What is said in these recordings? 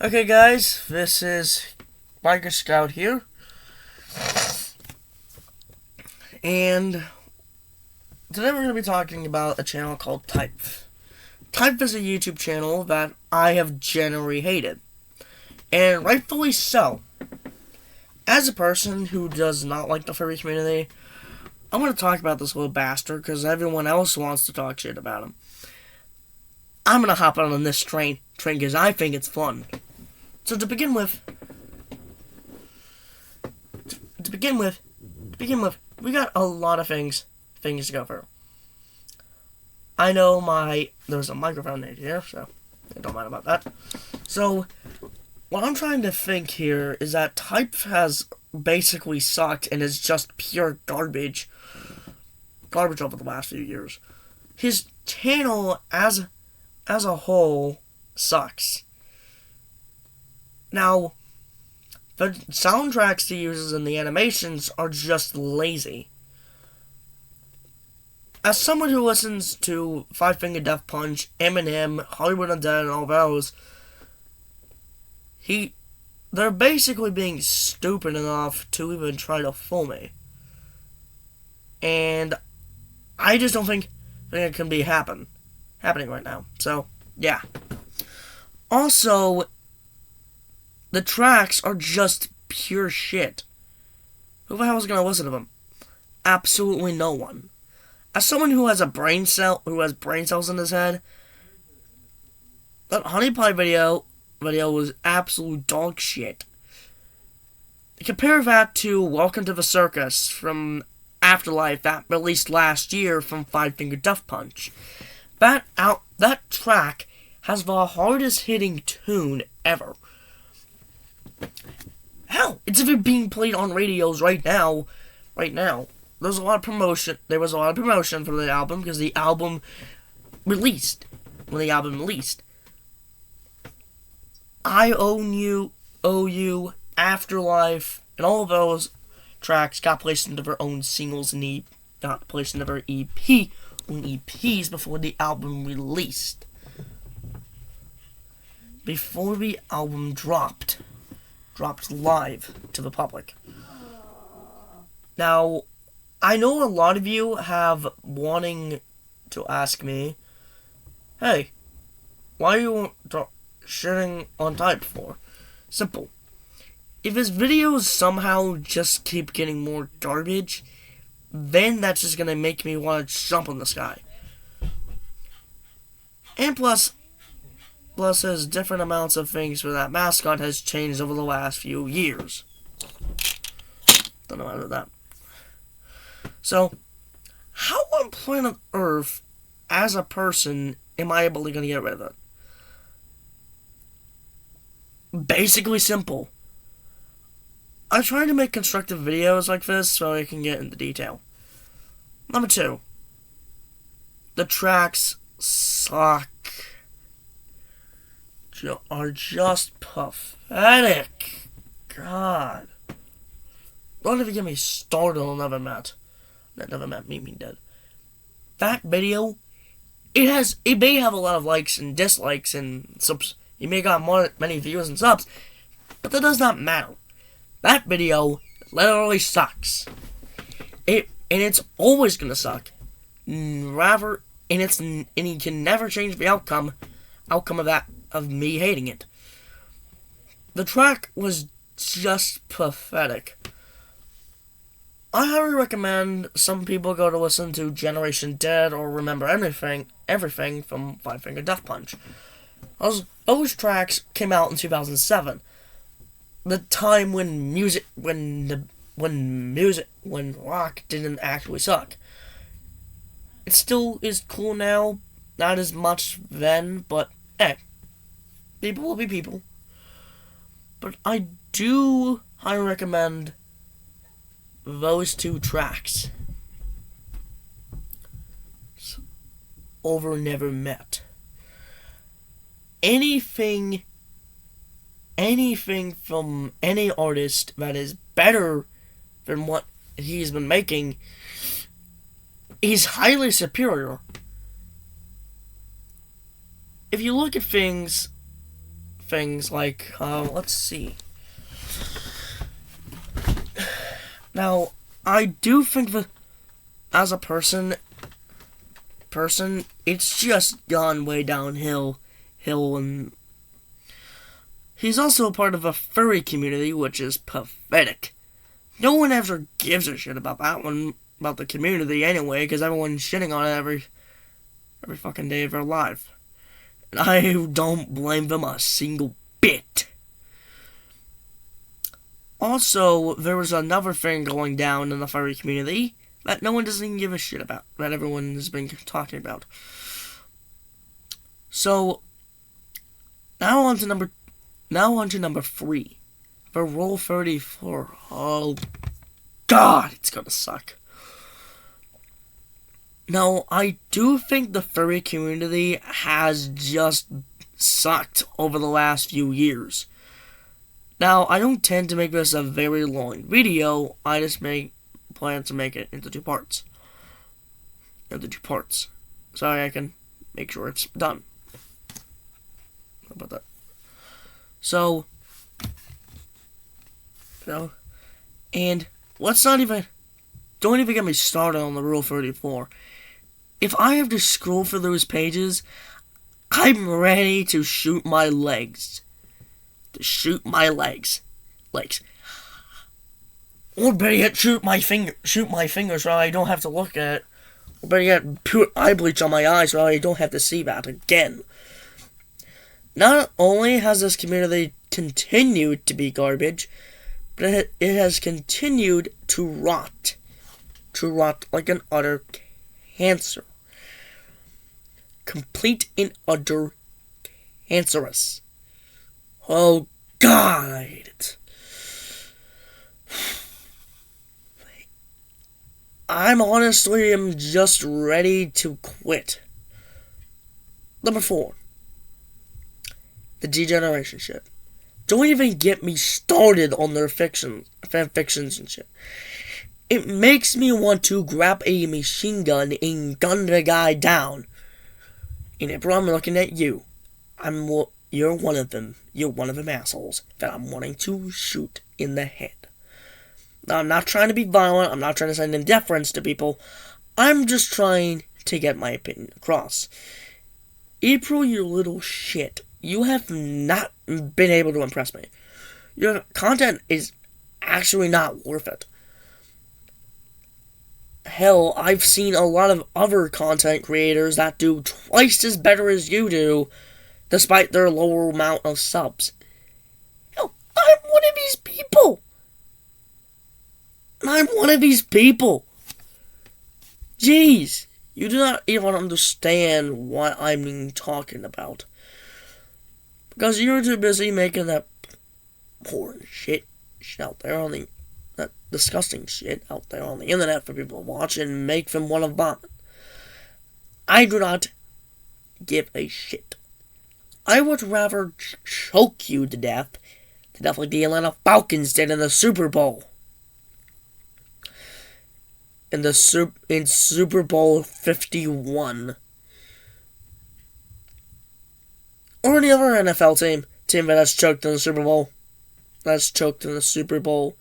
Okay, guys, this is Biker Scout here, and today we're going to be talking about a channel called Type. Type is a YouTube channel that I have generally hated, and rightfully so. As a person who does not like the furry community, I'm going to talk about this little bastard because everyone else wants to talk shit about him. I'm going to hop on this train because I think it's fun. So to begin with, we got a lot of things to go through. I know there's a microphone in here, so I don't mind about that. So, what I'm trying to think here is that Type has basically sucked and is just pure garbage over the last few years. His channel as a whole sucks. Now, the soundtracks he uses and the animations are just lazy. As someone who listens to Five Finger Death Punch, Eminem, Hollywood Undead, and all those, they're basically being stupid enough to even try to fool me. And I just don't think it can be happening right now. So, yeah. Also, the tracks are just pure shit. Who the hell is going to listen to them? Absolutely no one. As someone who has brain cells in his head, that Honey Pie video was absolute dog shit. Compare that to Welcome to the Circus from Afterlife that released last year from Five Finger Death Punch. That track has the hardest hitting tune ever. Hell, it's even being played on radios right now. There was a lot of promotion for the album because the album released. When the album released, I Own You, Owe You, Afterlife, and all of those tracks got placed into their own singles and got placed into their EPs before the album released. Before the album dropped live to the public. Now, I know a lot of you have wanting to ask me, hey, why are you shitting on Type for? Simple. If his videos somehow just keep getting more garbage, then that's just gonna make me want to jump in the sky. And plus his different amounts of things for that mascot has changed over the last few years. Don't know about that. So, how on planet Earth, as a person, am I able to get rid of it? Basically simple. I try to make constructive videos like this so I can get into detail. Number 2. The tracks suck. Are just pathetic. God. Don't even get me started on Never Met. That Never Met Me being dead. That video, it may have a lot of likes and dislikes and subs. It may got many views and subs, but that does not matter. That video literally sucks. And it's always gonna suck. And you can never change the outcome of me hating it. The track was just pathetic. I highly recommend some people go to listen to Generation Dead or Remember Everything from Five Finger Death Punch. Those tracks came out in 2007. The time when rock didn't actually suck. It still is cool now, not as much then, but hey, people will be people. But I do highly recommend those 2 tracks over Never Met. Anything from any artist that is better than what he's been making is highly superior. If you look at things things like, let's see. Now, I do think that as a person, it's just gone way downhill, and he's also a part of a furry community, which is pathetic. No one ever gives a shit about that one, about the community anyway, because everyone's shitting on it every fucking day of their life. And I don't blame them a single bit. Also, there was another thing going down in the furry community that no one doesn't even give a shit about, that everyone has been talking about. So, now on to number 3. The Rule 34. Oh, God, it's gonna suck. Now, I do think the furry community has just sucked over the last few years. Now, I don't tend to make this a very long video. I just plan to make it into 2 parts. So I can make sure it's done. How about that? So, and don't even get me started on the Rule 34. If I have to scroll through those pages, I'm ready to shoot my legs. Or better yet, shoot my fingers so I don't have to look at it. Or better yet, put eye bleach on my eyes so I don't have to see that again. Not only has this community continued to be garbage, but it has continued to rot. To rot like an utter cancer. Complete and utter cancerous. Oh, God, I hate it. I'm just ready to quit. Number 4. The degeneration shit. Don't even get me started on their fanfictions and shit. It makes me want to grab a machine gun and gun the guy down. And April, I'm looking at you. You're one of them. You're one of them assholes that I'm wanting to shoot in the head. Now, I'm not trying to be violent. I'm not trying to send indifference to people. I'm just trying to get my opinion across. April, you little shit. You have not been able to impress me. Your content is actually not worth it. Hell, I've seen a lot of other content creators that do twice as better as you do, despite their lower amount of subs. Hell, I'm one of these people. Jeez, you do not even understand what I'm talking about. Because you're too busy making that porn shit out there on the... that disgusting shit out there on the internet for people to watch and make them want to vomit. I do not give a shit. I would rather choke you to death like the Atlanta Falcons did in the Super Bowl. In Super Bowl 51. Or any other NFL team that has choked in the Super Bowl.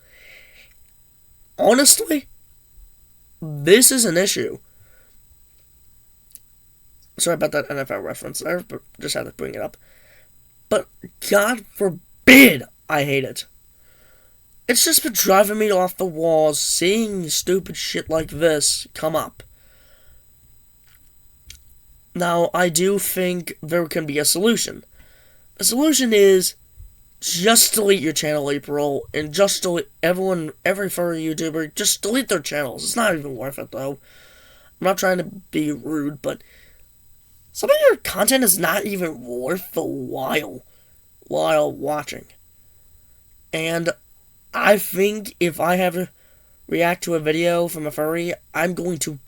Honestly, this is an issue. Sorry about that NFL reference there, but just had to bring it up. But God forbid I hate it. It's just been driving me off the walls seeing stupid shit like this come up. Now, I do think there can be a solution. The solution is just delete your channel, April, and just delete every furry YouTuber, just delete their channels. It's not even worth it, though. I'm not trying to be rude, but some of your content is not even worth the while watching. And I think if I have to react to a video from a furry, I'm going to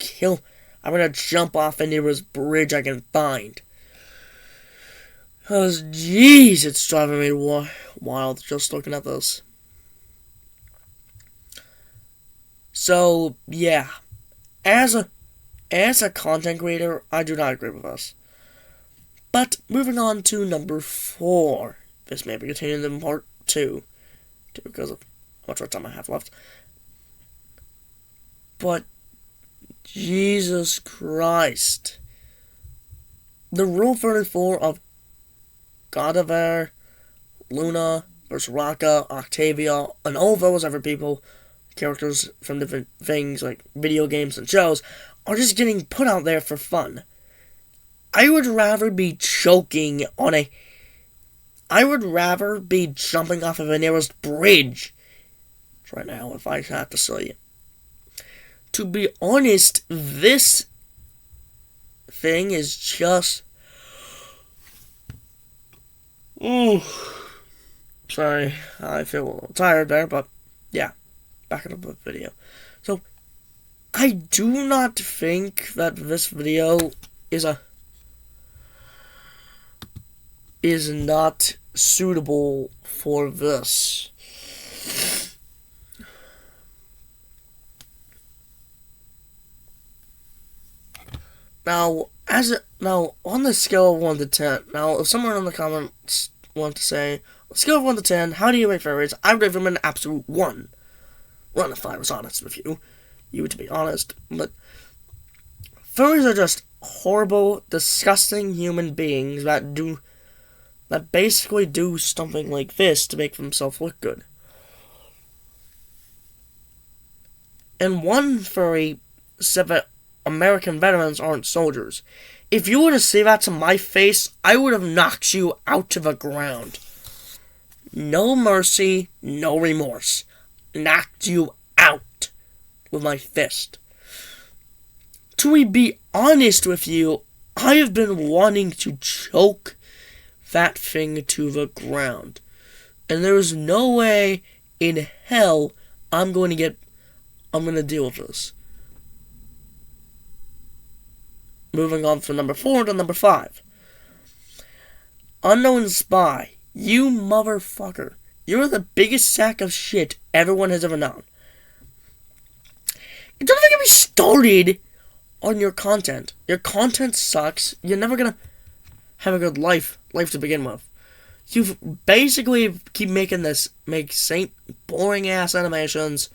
jump off the nearest bridge I can find. Because, jeez, it's driving me wild just looking at this. So, yeah. As a content creator, I do not agree with this. But, moving on to number 4. this may be continued in part 2, because of how much time I have left. But, Jesus Christ. The Rule 34 of God of Air, Luna, Berseraka, Octavia, and all those other people, characters from different things like video games and shows, are just getting put out there for fun. I would rather be choking on I would rather be jumping off of the nearest bridge right now if I had to say it. To be honest, this thing is just... Ooh. Sorry, I feel a little tired there, but yeah, back in the video. So, I do not think that this video is not suitable for this. Now, on the scale of 1 to 10, now, if someone in the comments want to say, on a scale of 1 to 10, how do you rate furries? I would give them an absolute 1. 1 if I was honest with you. You to be honest, but furries are just horrible, disgusting human beings that basically do something like this to make themselves look good. And one furry said that American veterans aren't soldiers. If you were to say that to my face, I would have knocked you out to the ground. No mercy, no remorse. Knocked you out with my fist. To be honest with you, I have been wanting to choke that thing to the ground. And there's no way in hell I'm going to deal with this. Moving on from number 4 to number 5. Unknown Spy. You motherfucker. You're the biggest sack of shit everyone has ever known. Don't even get me started on your content. Your content sucks. You're never gonna have a good life to begin with. You basically keep make same boring ass animations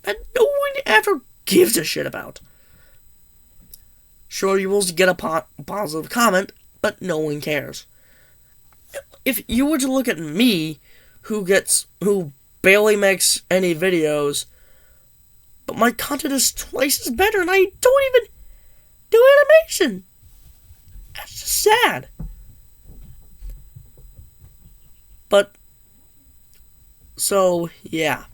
that no one ever gives a shit about. Sure, you will get a positive comment, but no one cares. If you were to look at me, who barely makes any videos, but my content is twice as better, and I don't even do animation. That's just sad. But, so, yeah.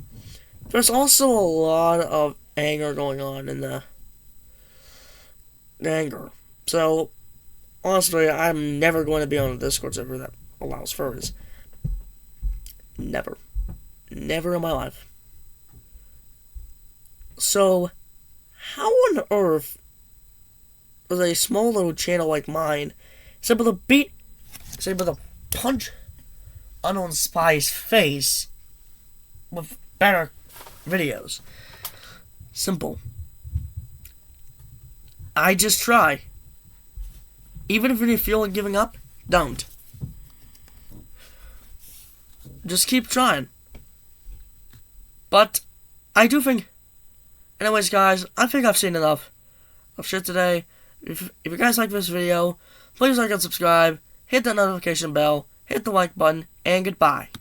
There's also a lot of anger going on in the anger. So, honestly, I'm never going to be on a Discord server that allows furries. Never. Never in my life. So, how on earth does a small little channel like mine is able to punch Unknown Spy's face with better videos? Simple. I just try. Even if you feel like giving up, don't. Just keep trying. But I do think... Anyways, guys, I think I've seen enough of shit today. If you guys like this video, please like and subscribe, hit that notification bell, hit the like button, and goodbye.